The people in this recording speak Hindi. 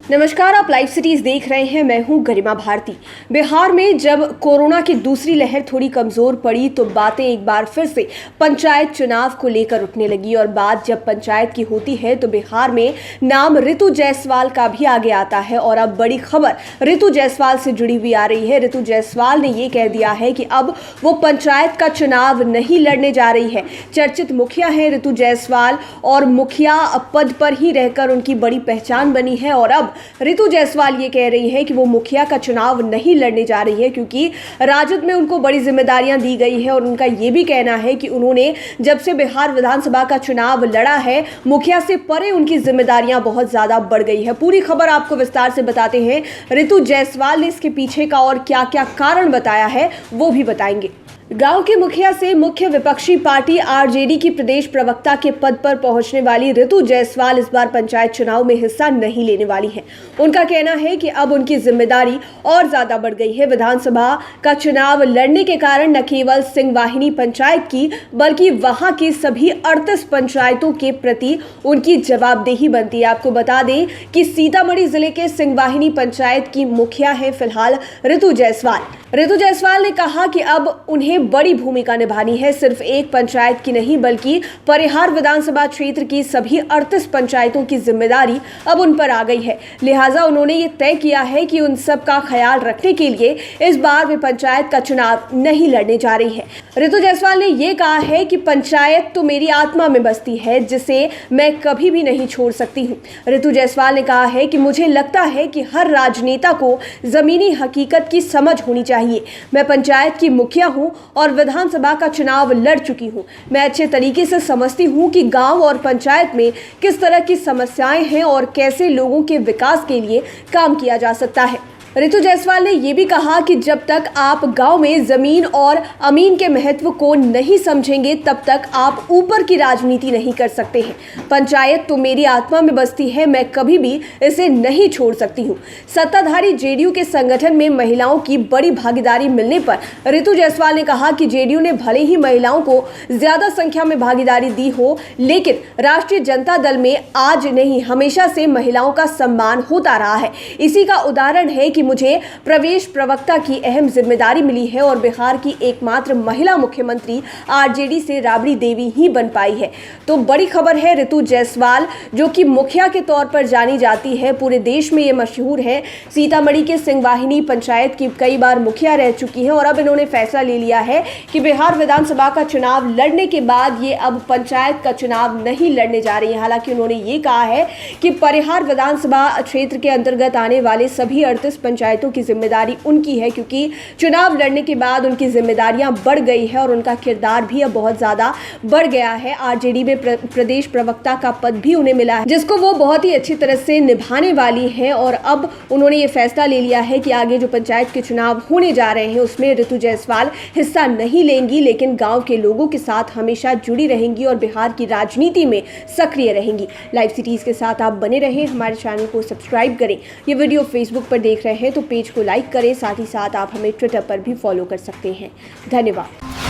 नमस्कार, आप लाइव सिटीज देख रहे हैं। मैं हूं गरिमा भारती। बिहार में जब कोरोना की दूसरी लहर थोड़ी कमजोर पड़ी तो बातें एक बार फिर से पंचायत चुनाव को लेकर उठने लगी और बात जब पंचायत की होती है तो बिहार में नाम ऋतु जायसवाल का भी आगे आता है। और अब बड़ी खबर ऋतु जायसवाल से जुड़ी हुई आ रही है। ऋतु जायसवाल ने ये कह दिया है कि अब वो पंचायत का चुनाव नहीं लड़ने जा रही है। चर्चित मुखिया है ऋतु जायसवाल और मुखिया पद पर ही रहकर उनकी बड़ी पहचान बनी है। और अब ऋतु जायसवाल ये कह रही है कि वो मुखिया का चुनाव नहीं लड़ने जा रही है क्योंकि राजद में उनको बड़ी जिम्मेदारियां दी गई है। और उनका ये भी कहना है कि उन्होंने जब से बिहार विधानसभा का चुनाव लड़ा है, मुखिया से परे उनकी जिम्मेदारियां बहुत ज्यादा बढ़ गई है। पूरी खबर आपको विस्तार से बताते हैं। ऋतु जायसवाल ने इसके पीछे का और क्या क्या कारण बताया है वो भी बताएंगे। गांव के मुखिया से मुख्य विपक्षी पार्टी आरजेडी की प्रदेश प्रवक्ता के पद पर पहुंचने वाली ऋतु जायसवाल इस बार पंचायत चुनाव में हिस्सा नहीं लेने वाली हैं। उनका कहना है कि अब उनकी जिम्मेदारी और ज्यादा बढ़ गई है। विधानसभा का चुनाव लड़ने के कारण न केवल सिंहवाहिनी पंचायत की बल्कि वहां की सभी 38 पंचायतों के प्रति उनकी जवाबदेही बनती है। आपको बता दें कि सीतामढ़ी जिले के सिंहवाहिनी पंचायत की मुखिया है फिलहाल ऋतु जायसवाल। ऋतु जायसवाल ने कहा कि अब उन्हें बड़ी भूमिका निभानी है। सिर्फ एक पंचायत की नहीं बल्कि परिहार विधानसभा क्षेत्र की सभी 38 पंचायतों की जिम्मेदारी अब उन पर आ गई है। लिहाजा उन्होंने ये तय किया है कि उन सब का ख्याल रखने के लिए इस बार वे पंचायत का चुनाव नहीं लड़ने जा रही है। ऋतु जायसवाल ने यह कहा है कि पंचायत तो मेरी आत्मा में बसती है जिसे मैं कभी भी नहीं छोड़ सकती हूँ। ऋतु जायसवाल ने कहा है कि मुझे लगता है कि हर राजनेता को जमीनी हकीकत की समझ होनी चाहिए। मैं पंचायत की मुखिया हूं और विधानसभा का चुनाव लड़ चुकी हूं। मैं अच्छे तरीके से समझती हूं कि गांव और पंचायत में किस तरह की समस्याएं हैं और कैसे लोगों के विकास के लिए काम किया जा सकता है। ऋतु जायसवाल ने यह भी कहा कि जब तक आप गांव में जमीन और अमीन के महत्व को नहीं समझेंगे तब तक आप ऊपर की राजनीति नहीं कर सकते हैं। पंचायत तो मेरी आत्मा में बसती है, मैं कभी भी इसे नहीं छोड़ सकती हूं। सत्ताधारी जेडीयू के संगठन में महिलाओं की बड़ी भागीदारी मिलने पर ऋतु जायसवाल ने कहा कि जेडीयू ने भले ही महिलाओं को ज्यादा संख्या में भागीदारी दी हो, लेकिन राष्ट्रीय जनता दल में आज नहीं हमेशा से महिलाओं का सम्मान होता रहा है। इसी का उदाहरण है कि मुझे प्रवेश प्रवक्ता की अहम जिम्मेदारी मिली है और बिहार की एकमात्र महिला मुख्यमंत्री आरजेडी से राबड़ी देवी ही बन पाई है। तो बड़ी खबर है, ऋतु जायसवाल जो कि मुखिया के तौर पर जानी जाती है, पूरे देश में ये मशहूर है। सीतामढ़ी के सिंहवाहिनी पंचायत की कई बार मुखिया रह चुकी हैं और अब इन्होंने फैसला ले लिया है कि बिहार विधानसभा का चुनाव लड़ने के बाद ये अब पंचायत का चुनाव नहीं लड़ने जा रही है। हालांकि उन्होंने ये कहा है कि परिहार विधानसभा क्षेत्र के अंतर्गत आने वाले सभी 38 पंचायतों की जिम्मेदारी उनकी है क्योंकि चुनाव लड़ने के बाद उनकी जिम्मेदारियां बढ़ गई है और उनका किरदार भी अब बहुत ज्यादा बढ़ गया है। आरजेडी में प्रदेश प्रवक्ता का पद भी उन्हें मिला है जिसको वो बहुत ही अच्छी तरह से निभाने वाली है। और अब उन्होंने ये फैसला ले लिया है कि आगे जो पंचायत के चुनाव होने जा रहे हैं उसमें ऋतु जायसवाल हिस्सा नहीं लेंगी, लेकिन गाँव के लोगों के साथ हमेशा जुड़ी रहेंगी और बिहार की राजनीति में सक्रिय रहेंगी। लाइव सिटीज के साथ आप बने रहें, हमारे चैनल को सब्सक्राइब करें। ये वीडियो फेसबुक पर देख रहे हैं तो पेज को लाइक करें, साथ ही साथ आप हमें ट्विटर पर भी फॉलो कर सकते हैं। धन्यवाद।